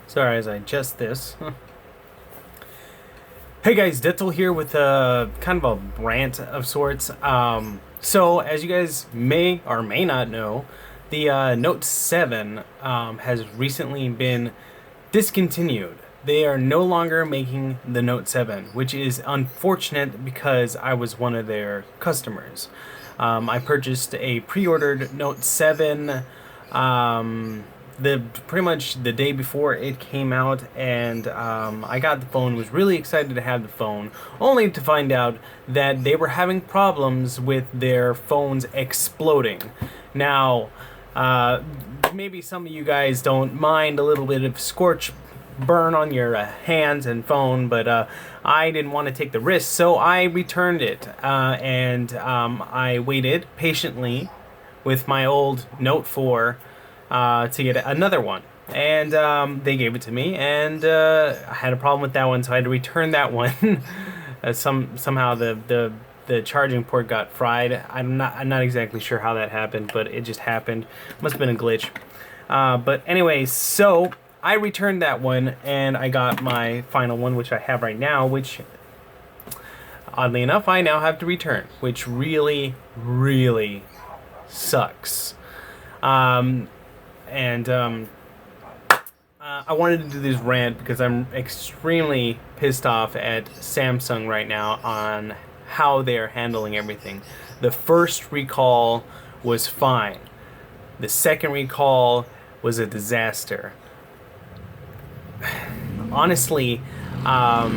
Sorry, as I adjust this. Hey guys, Ditzel here with a kind of a rant of sorts. So as you guys may or may not know, the Note 7 has recently been discontinued. They are no longer making the Note 7, which is unfortunate because I was one of their customers. I purchased a pre-ordered Note 7 pretty much the day before it came out, and I got the phone, was really excited to have the phone, only to find out that they were having problems with their phones exploding. Now, maybe some of you guys don't mind a little bit of scorch burn on your hands and phone, but I didn't want to take the risk, so I returned it, and I waited patiently with my old Note 4 to get another one, and they gave it to me, and I had a problem with that one, so I had to return that one. Somehow the charging port got fried. I'm not exactly sure how that happened, but it just happened. Must have been a glitch. But anyway, so I returned that one, and I got my final one, which I have right now, which oddly enough I now have to return, which really sucks. I wanted to do this rant because I'm extremely pissed off at Samsung right now on how they are handling everything. The first recall was fine. The second recall was a disaster. Honestly, I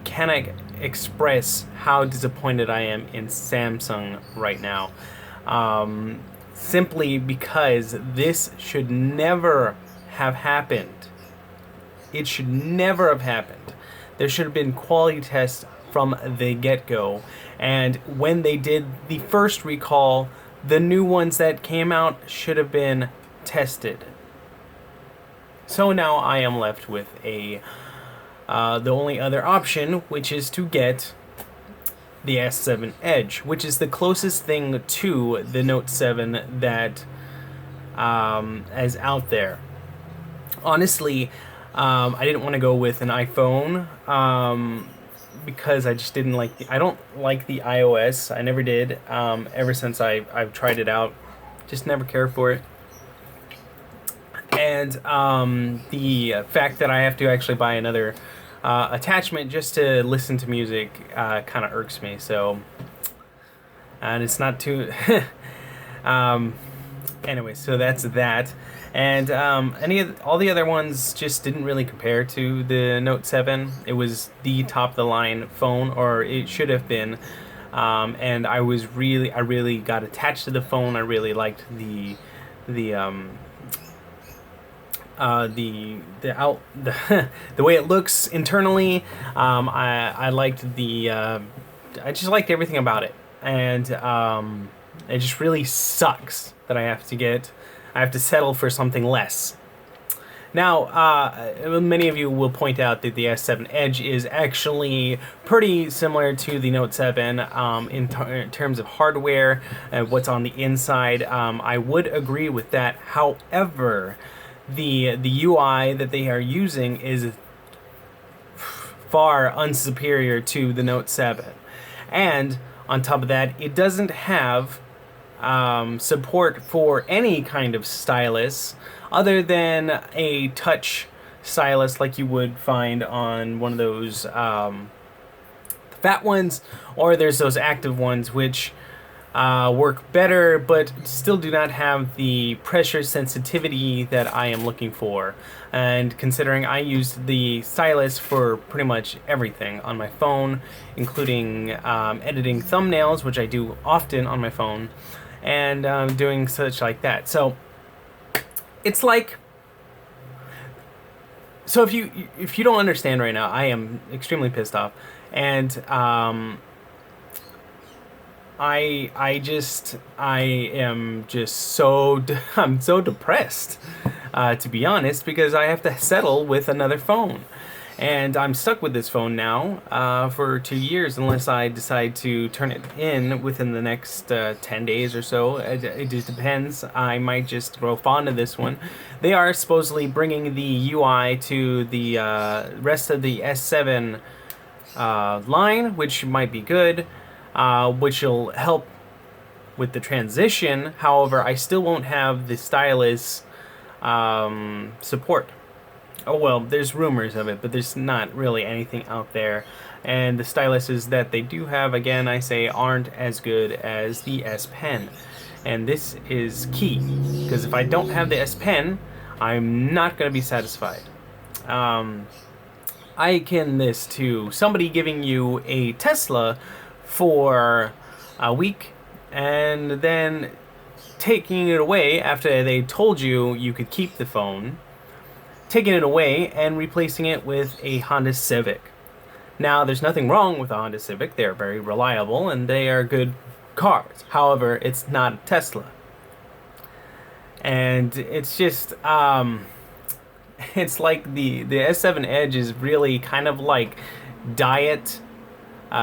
cannot express how disappointed I am in Samsung right now. Simply because this should never have happened. It should never have happened. There should have been quality tests from the get-go. And when they did the first recall, the new ones that came out should have been tested. So now I am left with the only other option, which is to get the S7 Edge, which is the closest thing to the Note 7 that is out there. Honestly, I didn't want to go with an iPhone because I just didn't like I don't like the iOS. I never did. Ever since I've tried it out, just never cared for it. And the fact that I have to actually buy another attachment just to listen to music kind of irks me. So, and it's not too. Anyway, so that's that. And all the other ones just didn't really compare to the Note 7. It was the top of the line phone, or it should have been. And I really got attached to the phone. I really liked the way it looks internally. I liked I just liked everything about it, and it just really sucks that I have to settle for something less. Now, many of you will point out that the S7 Edge is actually pretty similar to the Note 7 in terms of hardware and what's on the inside. I would agree with that. However, the UI that they are using is far unsuperior to the Note 7. And on top of that, it doesn't have support for any kind of stylus other than a touch stylus like you would find on one of those fat ones, or there's those active ones which work better but still do not have the pressure sensitivity that I am looking for. And considering I used the stylus for pretty much everything on my phone, including editing thumbnails, which I do often on my phone, and doing such like that. So it's like, so if you don't understand right now, I am extremely pissed off, and I am just so I'm so depressed, to be honest, because I have to settle with another phone. And I'm stuck with this phone now for 2 years unless I decide to turn it in within the next 10 days or so. It just depends. I might just grow fond of this one. They are supposedly bringing the UI to the rest of the S7 line, which might be good, which will help with the transition. However, I still won't have the stylus support. Oh well, there's rumors of it, but there's not really anything out there. And the styluses that they do have, again, I say, aren't as good as the S Pen. And this is key, because if I don't have the S Pen, I'm not going to be satisfied. I akin this to somebody giving you a Tesla for a week and then taking it away after they told you you could keep the phone, taking it away and replacing it with a Honda Civic. Now, there's nothing wrong with a Honda Civic. They're very reliable and they are good cars. However, it's not a Tesla. And it's just, it's like the S7 Edge is really kind of like diet.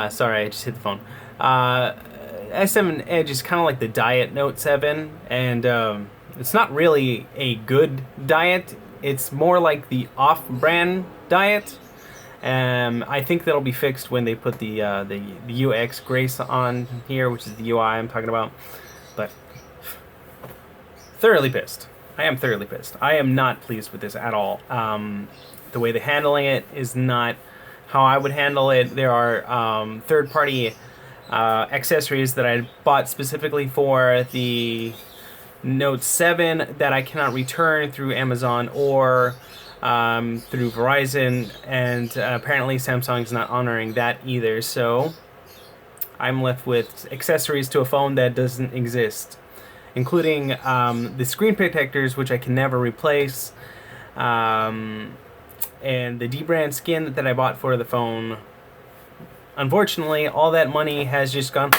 Sorry, I just hit the phone. S7 Edge is kind of like the diet Note 7, and it's not really a good diet. It's more like the off-brand diet. I think that'll be fixed when they put the UX Grace on here, which is the UI I'm talking about. But thoroughly pissed. I am thoroughly pissed. I am not pleased with this at all. The way they're handling it is not how I would handle it. There are third-party accessories that I bought specifically for the Note 7 that I cannot return through Amazon or through Verizon, and apparently Samsung's not honoring that either, so I'm left with accessories to a phone that doesn't exist, including the screen protectors, which I can never replace, and the D-brand skin that I bought for the phone. Unfortunately, all that money has just gone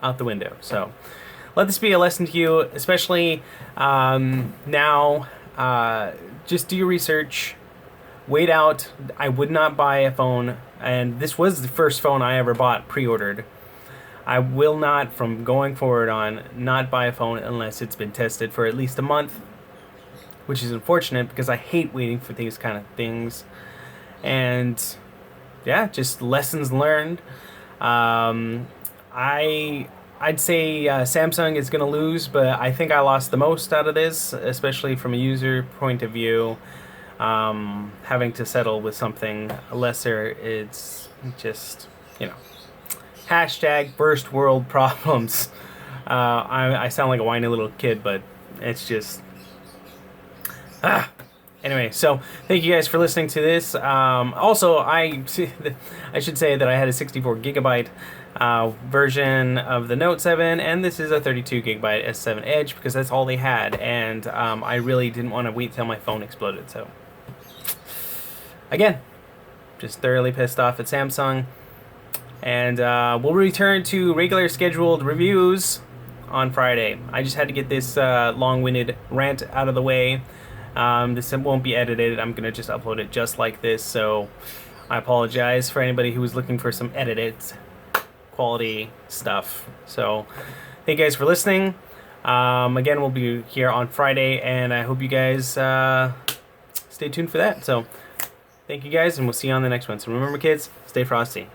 out the window, so let this be a lesson to you, especially now. Just do your research. Wait out. I would not buy a phone, and this was the first phone I ever bought pre-ordered. I will not, from going forward on, not buy a phone unless it's been tested for at least a month, which is unfortunate because I hate waiting for these kind of things. And yeah, just lessons learned. I'd say Samsung is going to lose, but I think I lost the most out of this, especially from a user point of view. Having to settle with something lesser, it's just, hashtag first world problems. I sound like a whiny little kid, but it's just... Anyway, so thank you guys for listening to this. Also, I should say that I had a 64 gigabyte version of the Note 7, and this is a 32 gigabyte S7 Edge because that's all they had, and I really didn't want to wait till my phone exploded. So again, just thoroughly pissed off at Samsung, and we'll return to regular scheduled reviews on Friday. I just had to get this long-winded rant out of the way. This won't be edited. I'm gonna just upload it just like this, so I apologize for anybody who was looking for some edited quality stuff. So thank you guys for listening. Again, we'll be here on Friday, and I hope you guys stay tuned for that. So thank you guys, and we'll see you on the next one. So remember, kids, stay frosty.